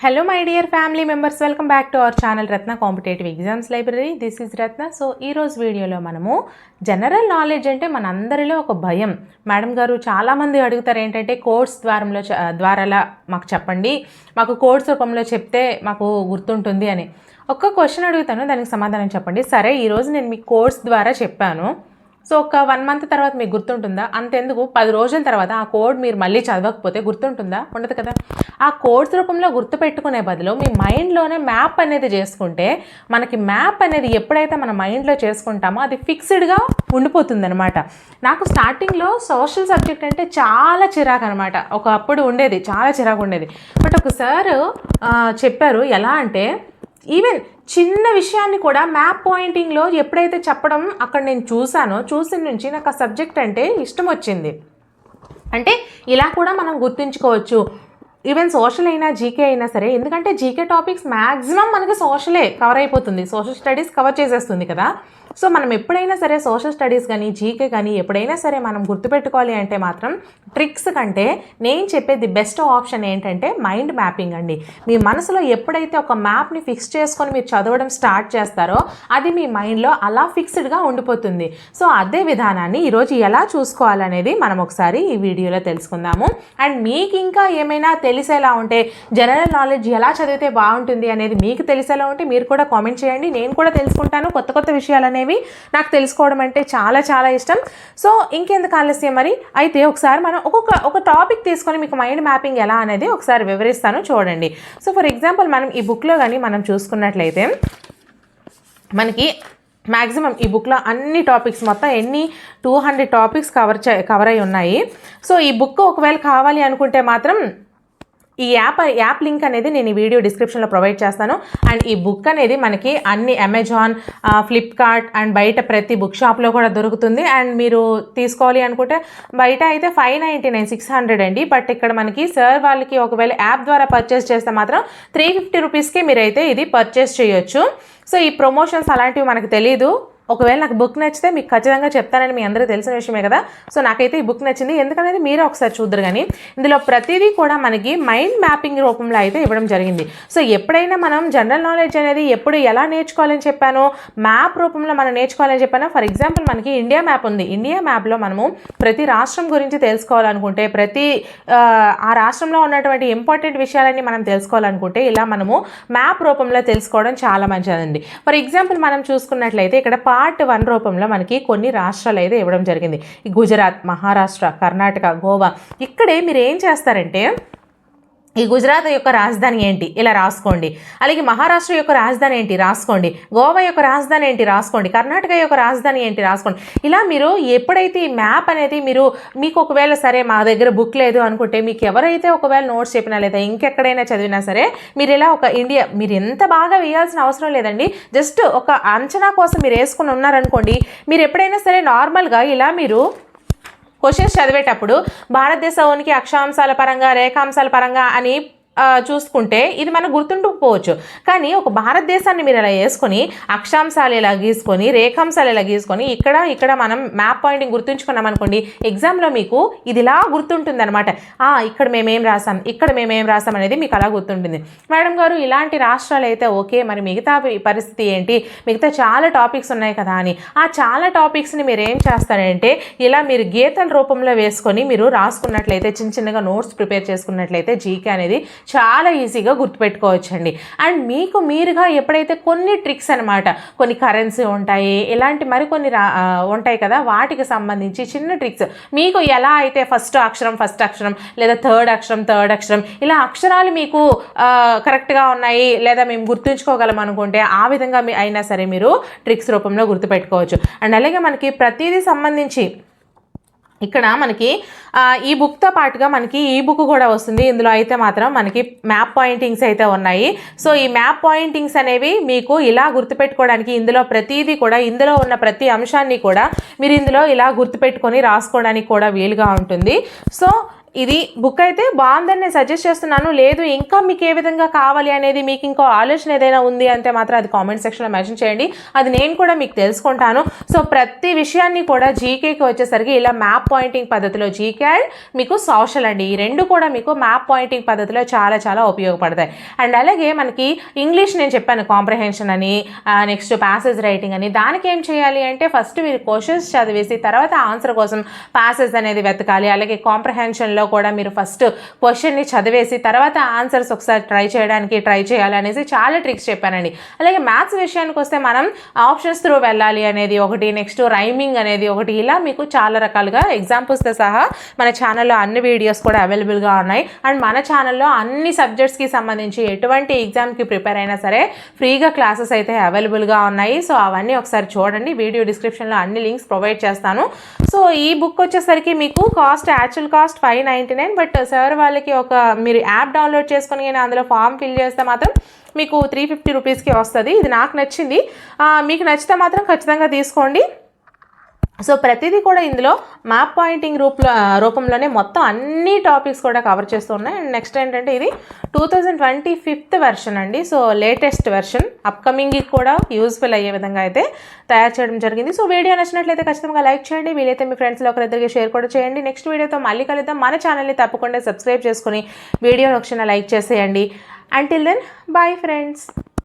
Hello my dear family members, welcome back to our channel Ratna Competitive Exams Library. This is Ratna. So ee roju video lo manamu general knowledge ante manandarilo oka bhayam. Madam garu chaala mandi adugutaru entante codes dwarala maaku cheppandi, maaku codes rupamlo chepte maaku gurtuntundi ani. Okka question adugutanu, daniki samadhanam cheppandi. Sare ee roju nenu meeku codes dwara cheppanu. So ఒక 1 month తర్వాత మీకు గుర్తుంటుందా? అంతెందుకు 10 రోజుల తర్వాత ఆ code మీరు మళ్ళీ చదవకపోతే గుర్తుంటుందా? ఉండదు కదా. ఆ కోడ్స్ రూపంలో గుర్తుపెట్టుకునే బదులు మీ మైండ్లోనే మ్యాప్ అనేది చేసుకుంటే మనకి మ్యాప్ అనేది ఎప్పుడైతే మన మైండ్లో చేసుకుంటామో అది ఫిక్స్డ్గా ఉండిపోతుంది అనమాట. నాకు స్టార్టింగ్లో సోషల్ సబ్జెక్ట్ అంటే చాలా చిరాకు అనమాట. ఒకప్పుడు ఉండేది, చాలా చిరాకు ఉండేది. బట్ ఒక సార్ చెప్పారు ఎలా అంటే ఈవెన్ చిన్న విషయాన్ని కూడా మ్యాప్ పాయింటింగ్లో ఎప్పుడైతే చెప్పడం అక్కడ నేను చూసిన నుంచి నాకు ఆ సబ్జెక్ట్ అంటే ఇష్టం వచ్చింది. అంటే ఇలా కూడా మనం గుర్తుంచుకోవచ్చు. ఈవెన్ సోషల్ అయినా జీకే అయినా సరే, ఎందుకంటే జీకే టాపిక్స్ మ్యాక్సిమం మనకి సోషలే కవర్ అయిపోతుంది, సోషల్ స్టడీస్ కవర్ చేసేస్తుంది కదా. సో మనం ఎప్పుడైనా సరే సోషల్ స్టడీస్ కానీ జీకే కానీ ఎప్పుడైనా సరే మనం గుర్తుపెట్టుకోవాలి అంటే మాత్రం ట్రిక్స్ కంటే నేను చెప్పేది బెస్ట్ ఆప్షన్ ఏంటంటే మైండ్ మ్యాపింగ్ అండి. మీ మనసులో ఎప్పుడైతే ఒక మ్యాప్ని ఫిక్స్ చేసుకొని మీరు చదవడం స్టార్ట్ చేస్తారో అది మీ మైండ్లో అలా ఫిక్స్డ్గా ఉండిపోతుంది. సో అదే విధానాన్ని ఈరోజు ఎలా చూసుకోవాలనేది మనం ఒకసారి ఈ వీడియోలో తెలుసుకుందాము. అండ్ మీకు ఇంకా ఏమైనా తెలిసేలా ఉంటే, జనరల్ నాలెడ్జ్ ఎలా చదివితే బాగుంటుంది అనేది మీకు తెలిసేలా ఉంటే మీరు కూడా కామెంట్ చేయండి. నేను కూడా తెలుసుకుంటాను. కొత్త కొత్త విషయాలు అనేవి నాకు తెలుసుకోవడం అంటే చాలా చాలా ఇష్టం. సో ఇంకెందుకు ఆలస్యం మరి, అయితే ఒకసారి మనం ఒక టాపిక్ తీసుకొని మీకు మైండ్ మ్యాపింగ్ ఎలా అనేది ఒకసారి వివరిస్తాను, చూడండి. సో ఫర్ ఎగ్జాంపుల్ మనం ఈ బుక్లో కానీ మనం చూసుకున్నట్లయితే మనకి మ్యాక్సిమం ఈ బుక్లో అన్ని టాపిక్స్ మొత్తం 200 టాపిక్స్ కవర్ అయి ఉన్నాయి. సో ఈ బుక్ ఒకవేళ కావాలి అనుకుంటే మాత్రం ఈ యాప్ లింక్ అనేది నేను ఈ వీడియో డిస్క్రిప్షన్లో ప్రొవైడ్ చేస్తాను. అండ్ ఈ బుక్ అనేది మనకి అన్ని అమెజాన్, ఫ్లిప్కార్ట్ అండ్ బయట ప్రతి బుక్ షాప్లో కూడా దొరుకుతుంది. అండ్ మీరు తీసుకోవాలి అనుకుంటే బయట అయితే 599, 600 అండి. బట్ ఇక్కడ మనకి సార్ వాళ్ళకి ఒకవేళ యాప్ ద్వారా పర్చేస్ చేస్తే మాత్రం 350 రూపీస్కి మీరైతే ఇది పర్చేస్ చేయొచ్చు. సో ఈ ప్రమోషన్స్ అలాంటివి మనకు తెలీదు. ఒకవేళ నాకు బుక్ నచ్చితే మీకు ఖచ్చితంగా చెప్తానని మీ అందరికీ తెలిసిన విషయమే కదా. సో నాకైతే ఈ బుక్ నచ్చింది, ఎందుకనేది మీరే ఒకసారి చూద్దరు. కానీ ఇందులో ప్రతిదీ కూడా మనకి మైండ్ మ్యాపింగ్ రూపంలో అయితే ఇవ్వడం జరిగింది. సో ఎప్పుడైనా మనం జనరల్ నాలెడ్జ్ అనేది ఎప్పుడు ఎలా నేర్చుకోవాలని చెప్పానో, మ్యాప్ రూపంలో మనం నేర్చుకోవాలని చెప్పానో. ఫర్ ఎగ్జాంపుల్ మనకి ఇండియా మ్యాప్ ఉంది. ఇండియా మ్యాప్లో మనము ప్రతి రాష్ట్రం గురించి తెలుసుకోవాలనుకుంటే, ఆ రాష్ట్రంలో ఉన్నటువంటి ఇంపార్టెంట్ విషయాలన్నీ మనం తెలుసుకోవాలనుకుంటే ఇలా మనము మ్యాప్ రూపంలో తెలుసుకోవడం చాలా మంచిదండి. ఫర్ ఎగ్జాంపుల్ మనం చూసుకున్నట్లయితే ఇక్కడ పార్ట్ 1 రూపంలో మనకి కొన్ని రాష్ట్రాలు అయితే ఇవ్వడం జరిగింది. గుజరాత్, మహారాష్ట్ర, కర్ణాటక, గోవా. ఇక్కడే మీరు ఏం చేస్తారంటే ఈ గుజరాత్ యొక్క రాజధాని ఏంటి ఇలా రాసుకోండి, అలాగే మహారాష్ట్ర యొక్క రాజధాని ఏంటి రాసుకోండి, గోవా యొక్క రాజధాని ఏంటి రాసుకోండి, కర్ణాటక యొక్క రాజధాని ఏంటి రాసుకోండి. ఇలా మీరు ఎప్పుడైతే ఈ మ్యాప్ అనేది మీకు ఒకవేళ సరే మా దగ్గర బుక్ లేదు అనుకుంటే, మీకు ఎవరైతే ఒకవేళ నోట్స్ చెప్పినా లేదా ఇంకెక్కడైనా చదివినా సరే మీరు ఇలా ఒక ఇండియా, మీరు ఎంత బాగా వేయాల్సిన అవసరం లేదండి. జస్ట్ ఒక అంచనా కోసం మీరు వేసుకుని ఉన్నారనుకోండి, మీరు ఎప్పుడైనా సరే నార్మల్గా ఇలా మీరు క్వశ్చన్స్ చదివేటప్పుడు భారతదేశ ఉనికి అక్షాంశాల పరంగా, రేఖాంశాల పరంగా అని చూసుకుంటే ఇది మనకు గుర్తుండకపోవచ్చు. కానీ ఒక భారతదేశాన్ని మీరు ఇలా వేసుకొని అక్షాంశాలు ఇలా గీసుకొని, రేఖాంశాలు ఇలా గీసుకొని ఇక్కడ మనం మ్యాప్ పాయింటింగ్ గుర్తుంచుకున్నాం అనుకోండి, ఎగ్జామ్లో మీకు ఇది ఇలా గుర్తుంటుంది అనమాట. ఇక్కడ మేమేం రాసాం అనేది మీకు అలా గుర్తుంటుంది. మేడం గారు ఇలాంటి రాష్ట్రాలు అయితే ఓకే, మరి మిగతా పరిస్థితి ఏంటి, మిగతా చాలా టాపిక్స్ ఉన్నాయి కదా అని. ఆ చాలా టాపిక్స్ని మీరు ఏం చేస్తారంటే ఇలా మీరు గీతల రూపంలో వేసుకొని మీరు రాసుకున్నట్లయితే, చిన్న చిన్నగా నోట్స్ ప్రిపేర్ చేసుకున్నట్లయితే జీకే అనేది చాలా ఈజీగా గుర్తుపెట్టుకోవచ్చండి. అండ్ మీకు మీరుగా ఎప్పుడైతే కొన్ని ట్రిక్స్ అనమాట, కొన్ని కరెన్సీ ఉంటాయి, ఇలాంటి మరికొన్ని ఉంటాయి కదా, వాటికి సంబంధించి చిన్న ట్రిక్స్ మీకు ఎలా అయితే ఫస్ట్ అక్షరం లేదా థర్డ్ అక్షరం ఇలా అక్షరాలు మీకు కరెక్ట్గా ఉన్నాయి లేదా మేము గుర్తుంచుకోగలం అనుకుంటే ఆ విధంగా అయినా సరే మీరు ట్రిక్స్ రూపంలో గుర్తుపెట్టుకోవచ్చు. అండ్ అలాగే మనకి ప్రతిదీ సంబంధించి ఇక్కడ మనకి ఈ బుక్తో పాటుగా మనకి ఈ బుక్ కూడా వస్తుంది. ఇందులో అయితే మాత్రం మనకి మ్యాప్ పాయింటింగ్స్ అయితే ఉన్నాయి. సో ఈ మ్యాప్ పాయింటింగ్స్ అనేవి మీకు ఇలా గుర్తుపెట్టుకోవడానికి, ఇందులో ప్రతిదీ కూడా, ఇందులో ఉన్న ప్రతి అంశాన్ని కూడా మీరు ఇందులో ఇలా గుర్తుపెట్టుకొని రాసుకోవడానికి కూడా వీలుగా ఉంటుంది. సో ఇది బుక్ అయితే బాగుందని నేను సజెస్ట్ చేస్తున్నాను. లేదు ఇంకా మీకు ఏ విధంగా కావాలి అనేది, మీకు ఇంకో ఆలోచన ఏదైనా ఉంది అంటే మాత్రం అది కామెంట్ సెక్షన్లో మెన్షన్ చేయండి, అది నేను కూడా మీకు తెలుసుకుంటాను. సో ప్రతి విషయాన్ని కూడా జీకేకి వచ్చేసరికి ఇలా మ్యాప్ పాయింటింగ్ పద్ధతిలో, జీకే అండ్ మీకు సోషల్ అండి, ఈ రెండు కూడా మీకు మ్యాప్ పాయింటింగ్ పద్ధతిలో చాలా చాలా ఉపయోగపడతాయి. అండ్ అలాగే మనకి ఇంగ్లీష్ నేను చెప్పాను కాంప్రహెన్షన్ అని, నెక్స్ట్ ప్యాసేజ్ రైటింగ్ అని. దానికి ఏం చేయాలి అంటే ఫస్ట్ మీరు క్వశ్చన్స్ చదివేసి తర్వాత ఆన్సర్ కోసం ప్యాసేజ్ అనేది వెతకాలి. అలాగే కాంప్రహెన్షన్లో కూడా మీరు ఫస్ట్ క్వశ్చన్ని చదివేసి తర్వాత ఆన్సర్స్ ఒకసారి ట్రై చేయాలి అనేసి చాలా ట్రిక్స్ చెప్పానండి. అలాగే మ్యాథ్స్ విషయానికి వస్తే మనం ఆప్షన్స్ త్రూ వెళ్ళాలి అనేది ఒకటి, నెక్స్ట్ రైమింగ్ అనేది ఒకటి, ఇలా మీకు చాలా రకాలుగా ఎగ్జాంపుల్స్తో సహా మన ఛానల్లో అన్ని వీడియోస్ కూడా అవైలబుల్గా ఉన్నాయి. అండ్ మన ఛానల్లో అన్ని సబ్జెక్ట్స్కి సంబంధించి ఎటువంటి ఎగ్జామ్కి ప్రిపేర్ అయినా సరే ఫ్రీగా క్లాసెస్ అయితే అవైలబుల్గా ఉన్నాయి. సో అవన్నీ ఒకసారి చూడండి, వీడియో డిస్క్రిప్షన్లో అన్ని లింక్స్ ప్రొవైడ్ చేస్తాను. సో ఈ బుక్ వచ్చేసరికి మీకు యాక్చువల్ కాస్ట్ 599, బట్ సార్ వాళ్ళకి ఒక మీరు యాప్ డౌన్లోడ్ చేసుకొని అందులో ఫామ్ ఫిల్ చేస్తే మాత్రం మీకు 350 రూపీస్కి వస్తుంది. ఇది నాకు నచ్చింది, మీకు నచ్చితే మాత్రం ఖచ్చితంగా తీసుకోండి. సో ప్రతిదీ కూడా ఇందులో మ్యాప్ పాయింటింగ్ రూపంలోనే మొత్తం అన్ని టాపిక్స్ కూడా కవర్ చేస్తూ ఉన్నాయి. అండ్ నెక్స్ట్ ఏంటంటే ఇది 2025 వెర్షన్ అండి. సో లేటెస్ట్ వెర్షన్, అప్కమింగ్కి కూడా యూస్ఫుల్ అయ్యే విధంగా అయితే తయారు చేయడం జరిగింది. సో వీడియో నచ్చినట్లయితే ఖచ్చితంగా లైక్ చేయండి, వీలైతే మీ ఫ్రెండ్స్లో ఒకరిద్దరికి షేర్ కూడా చేయండి. నెక్స్ట్ వీడియోతో మళ్ళీ కలుద్దాం. మన ఛానల్ని తప్పకుండా సబ్స్క్రైబ్ చేసుకుని వీడియోని ఒకసారి లైక్ చేసేయండి. Until then, bye friends.